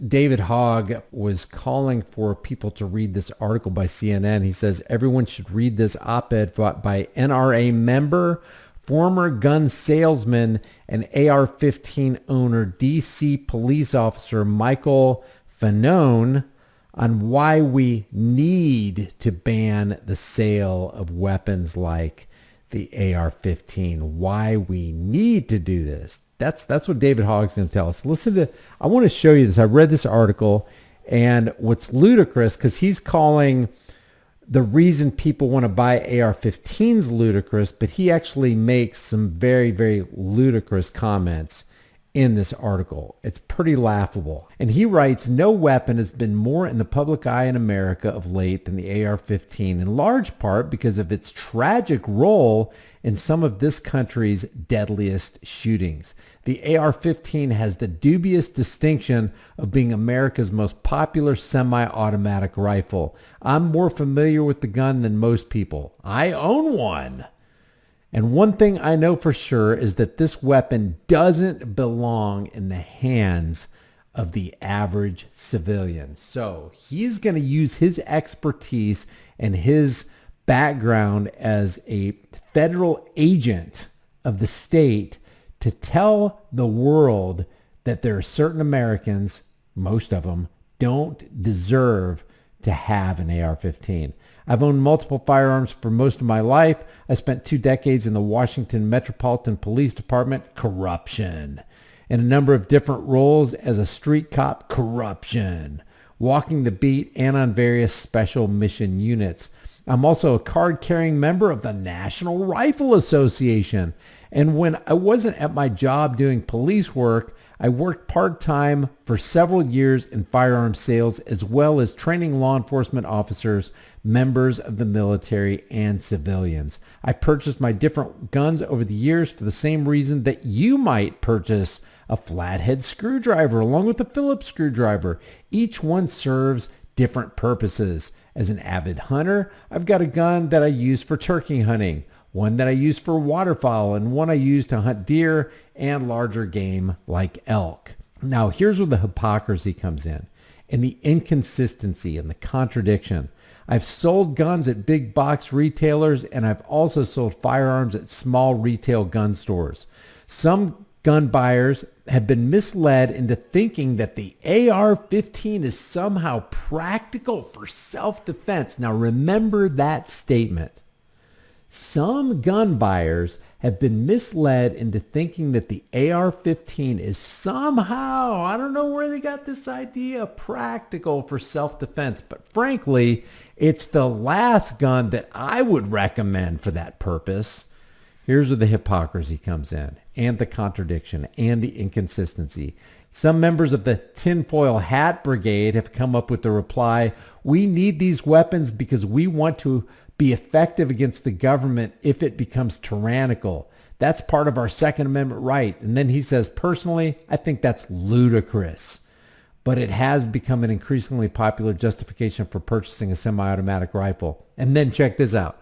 David Hogg was calling for people to read this article by CNN. He says everyone should read this op-ed by NRA member, former gun salesman, and AR-15 owner, D.C. police officer Michael Fanone, on why we need to ban the sale of weapons like the AR-15, why we need to do this. That's what David Hogg's going to tell us. I want to show you this. I read this article, and what's ludicrous, because he's calling the reason people want to buy AR-15s ludicrous, but he actually makes some very, very ludicrous comments in this article. It's pretty laughable. And he writes, no weapon has been more in the public eye in America of late than the AR-15, in large part because of its tragic role in some of this country's deadliest shootings. The AR-15 has the dubious distinction of being America's most popular semi-automatic rifle. I'm more familiar with the gun than most people. I own one. And one thing I know for sure is that this weapon doesn't belong in the hands of the average civilian. So he's going to use his expertise and his background as a federal agent of the state to tell the world that there are certain Americans, most of them, don't deserve to have an AR-15. I've owned multiple firearms for most of my life. I spent 2 decades in the Washington Metropolitan Police Department, corruption, in a number of different roles as a street cop, corruption, walking the beat, and on various special mission units. I'm also a card-carrying member of the National Rifle Association. And when I wasn't at my job doing police work, I worked part-time for several years in firearms sales, as well as training law enforcement officers, members of the military, and civilians. I purchased my different guns over the years for the same reason that you might purchase a flathead screwdriver along with a Phillips screwdriver. Each one serves different purposes. As an avid hunter, I've got a gun that I use for turkey hunting, one that I use for waterfowl, and one I use to hunt deer and larger game like elk. Now, here's where the hypocrisy comes in, and the inconsistency and the contradiction. I've sold guns at big box retailers, and I've also sold firearms at small retail gun stores. Some gun buyers have been misled into thinking that the AR-15 is somehow practical for self-defense. Now, remember that statement. Some gun buyers have been misled into thinking that the AR-15 is somehow, I don't know where they got this idea, practical for self-defense. But frankly, it's the last gun that I would recommend for that purpose. Here's where the hypocrisy comes in, and the contradiction, and the inconsistency. Some members of the tinfoil hat brigade have come up with the reply, we need these weapons because we want to be effective against the government if it becomes tyrannical. That's part of our Second Amendment right. And then he says, personally, I think that's ludicrous. But it has become an increasingly popular justification for purchasing a semi-automatic rifle. And then check this out.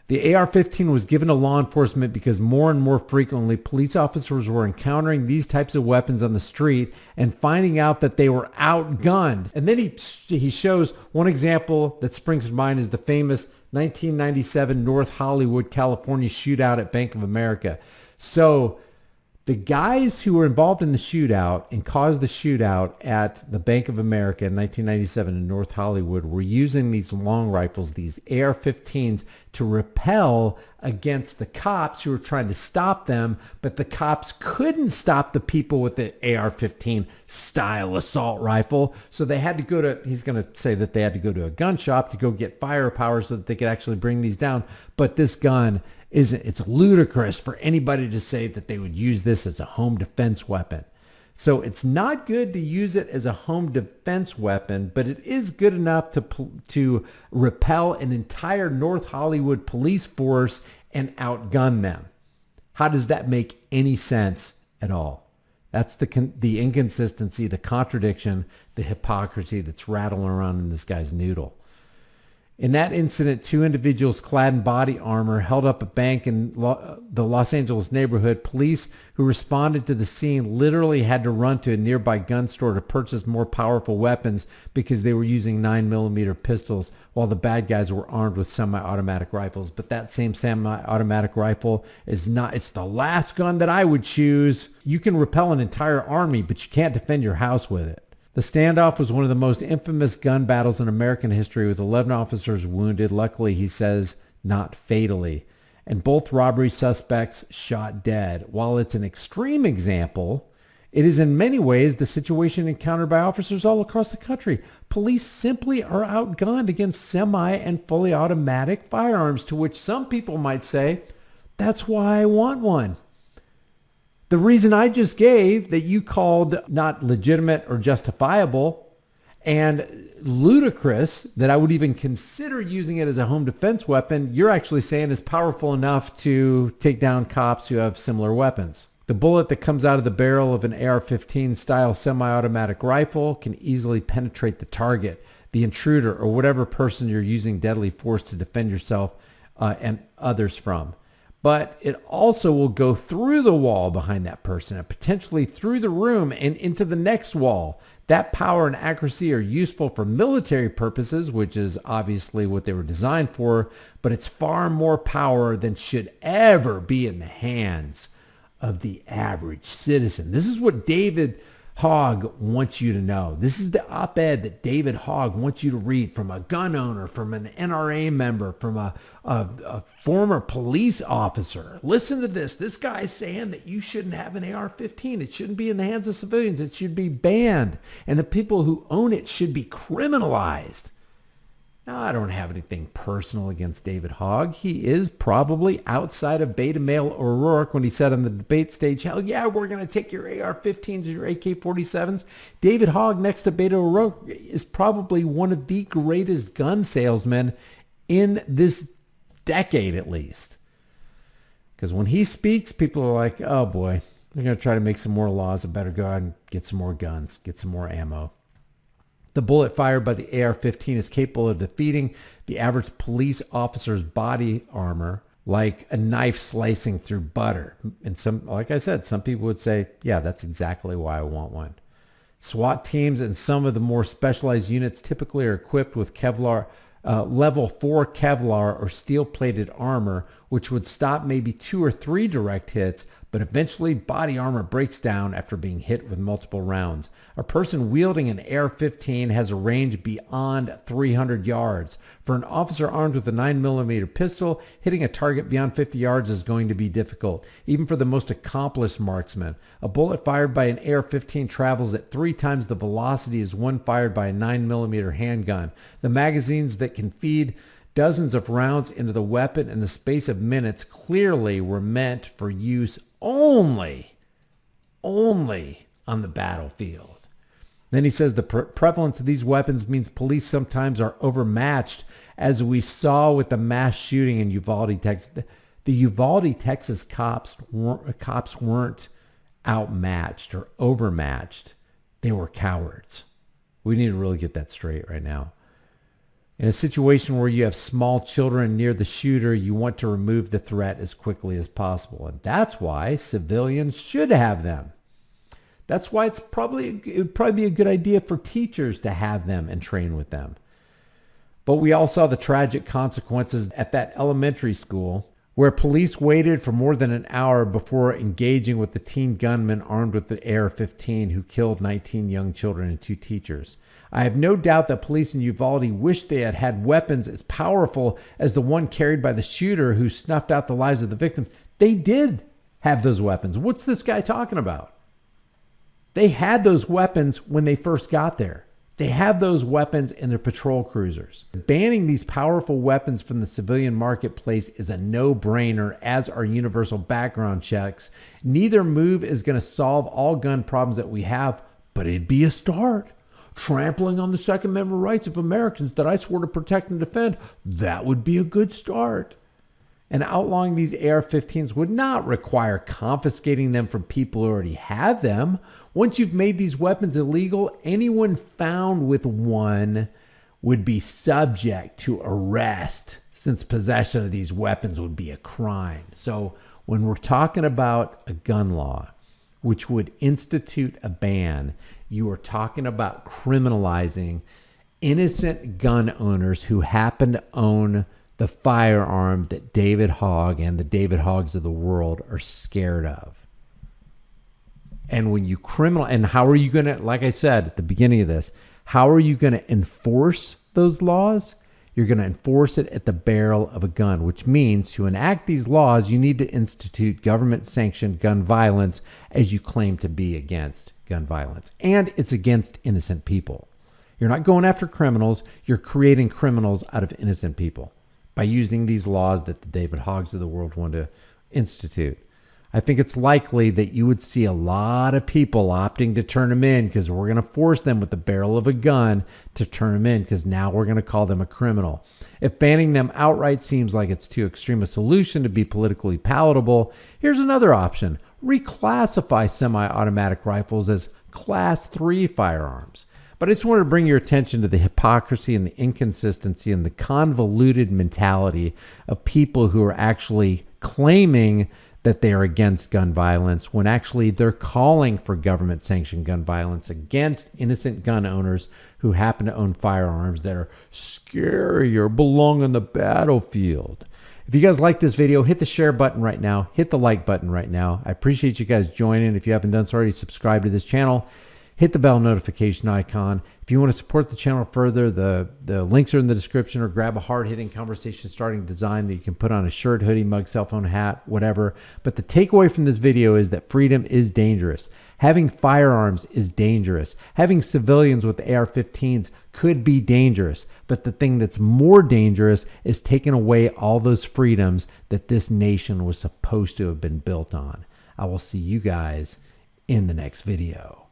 The AR-15 was given to law enforcement because more and more frequently police officers were encountering these types of weapons on the street and finding out that they were outgunned. And then he shows one example that springs to mind is the famous 1997 North Hollywood, California shootout at Bank of America. So the guys who were involved in the shootout and caused the shootout at the Bank of America in 1997 in North Hollywood were using these long rifles, these AR-15s, to repel against the cops who were trying to stop them, but the cops couldn't stop the people with the AR-15 style assault rifle. So they had to go to, he's going to say that they had to go to a gun shop to go get firepower so that they could actually bring these down. But this gun it's ludicrous for anybody to say that they would use this as a home defense weapon. So it's not good to use it as a home defense weapon, but it is good enough to repel an entire North Hollywood police force and outgun them. How does that make any sense at all? That's the inconsistency, the contradiction, the hypocrisy that's rattling around in this guy's noodle. In that incident, two individuals clad in body armor held up a bank in the Los Angeles neighborhood. Police who responded to the scene literally had to run to a nearby gun store to purchase more powerful weapons because they were using 9mm pistols while the bad guys were armed with semi-automatic rifles. But that same semi-automatic rifle is not, it's the last gun that I would choose. You can repel an entire army, but you can't defend your house with it. The standoff was one of the most infamous gun battles in American history, with 11 officers wounded. Luckily, he says, not fatally. And both robbery suspects shot dead. While it's an extreme example, it is in many ways the situation encountered by officers all across the country. Police simply are outgunned against semi and fully automatic firearms, to which some people might say, that's why I want one. The reason I just gave that you called not legitimate or justifiable and ludicrous that I would even consider using it as a home defense weapon, you're actually saying is powerful enough to take down cops who have similar weapons. The bullet that comes out of the barrel of an AR-15 style semi-automatic rifle can easily penetrate the target, the intruder, or whatever person you're using deadly force to defend yourself and others from. But it also will go through the wall behind that person and potentially through the room and into the next wall. That power and accuracy are useful for military purposes, which is obviously what they were designed for, but it's far more power than should ever be in the hands of the average citizen. This is what David Hogg wants you to know. This is the op-ed that David Hogg wants you to read from a gun owner, from an NRA member, from a former police officer. Listen to this. This guy's saying that you shouldn't have an AR-15. It shouldn't be in the hands of civilians. It should be banned. And the people who own it should be criminalized. Now, I don't have anything personal against David Hogg. He is probably outside of beta male O'Rourke when he said on the debate stage, hell yeah, we're going to take your AR-15s and your AK-47s. David Hogg, next to Beto O'Rourke, is probably one of the greatest gun salesmen in this decade at least. Because when he speaks, people are like, oh boy, they're going to try to make some more laws. I better go out and get some more guns, get some more ammo. The bullet fired by the AR-15 is capable of defeating the average police officer's body armor like a knife slicing through butter. And some, like I said, some people would say, yeah, that's exactly why I want one. SWAT teams and some of the more specialized units typically are equipped with Kevlar, level 4 Kevlar or steel-plated armor, which would stop maybe 2 or 3 direct hits, but eventually body armor breaks down after being hit with multiple rounds. A person wielding an AR-15 has a range beyond 300 yards. For an officer armed with a 9mm pistol, hitting a target beyond 50 yards is going to be difficult, even for the most accomplished marksman. A bullet fired by an AR-15 travels at 3 times the velocity as one fired by a 9mm handgun. The magazines that can feed dozens of rounds into the weapon in the space of minutes clearly were meant for use only on the battlefield. Then he says the prevalence of these weapons means police sometimes are overmatched, as we saw with the mass shooting in Uvalde, Texas. The Uvalde, Texas cops weren't outmatched or overmatched. They were cowards. We need to really get that straight right now. In a situation where you have small children near the shooter, you want to remove the threat as quickly as possible. And that's why civilians should have them. That's why it would probably be a good idea for teachers to have them and train with them. But we all saw the tragic consequences at that elementary school where police waited for more than an hour before engaging with the teen gunman armed with the AR-15 who killed 19 young children and 2 teachers. I have no doubt that police in Uvalde wish they had had weapons as powerful as the one carried by the shooter who snuffed out the lives of the victims. They did have those weapons. What's this guy talking about? They had those weapons when they first got there. They have those weapons in their patrol cruisers. Banning these powerful weapons from the civilian marketplace is a no-brainer, as are universal background checks. Neither move is going to solve all gun problems that we have, but it'd be a start. Trampling on the Second Amendment rights of Americans that I swore to protect and defend, that would be a good start. And outlawing these AR-15s would not require confiscating them from people who already have them. Once you've made these weapons illegal, anyone found with one would be subject to arrest, since possession of these weapons would be a crime. So when we're talking about a gun law, which would institute a ban, you are talking about criminalizing innocent gun owners who happen to own the firearm that David Hogg and the David Hoggs of the world are scared of. And when you and how are you going to, like I said at the beginning of this, how are you going to enforce those laws? You're going to enforce it at the barrel of a gun, which means to enact these laws, you need to institute government-sanctioned gun violence as you claim to be against gun violence. And it's against innocent people. You're not going after criminals. You're creating criminals out of innocent people by using these laws that the David Hoggs of the world want to institute. I think it's likely that you would see a lot of people opting to turn them in because we're going to force them with the barrel of a gun to turn them in because now we're going to call them a criminal. If banning them outright seems like it's too extreme a solution to be politically palatable, here's another option. Reclassify semi-automatic rifles as Class 3 firearms. But I just wanted to bring your attention to the hypocrisy and the inconsistency and the convoluted mentality of people who are actually claiming that they are against gun violence when actually they're calling for government-sanctioned gun violence against innocent gun owners who happen to own firearms that are scary or belong on the battlefield. If you guys like this video, hit the share button right now. Hit the like button right now. I appreciate you guys joining. If you haven't done so already, subscribe to this channel. Hit the bell notification icon. If you want to support the channel further, the links are in the description, or grab a hard-hitting conversation starting design that you can put on a shirt, hoodie, mug, cell phone, hat, whatever. But the takeaway from this video is that freedom is dangerous. Having firearms is dangerous. Having civilians with AR-15s could be dangerous. But the thing that's more dangerous is taking away all those freedoms that this nation was supposed to have been built on. I will see you guys in the next video.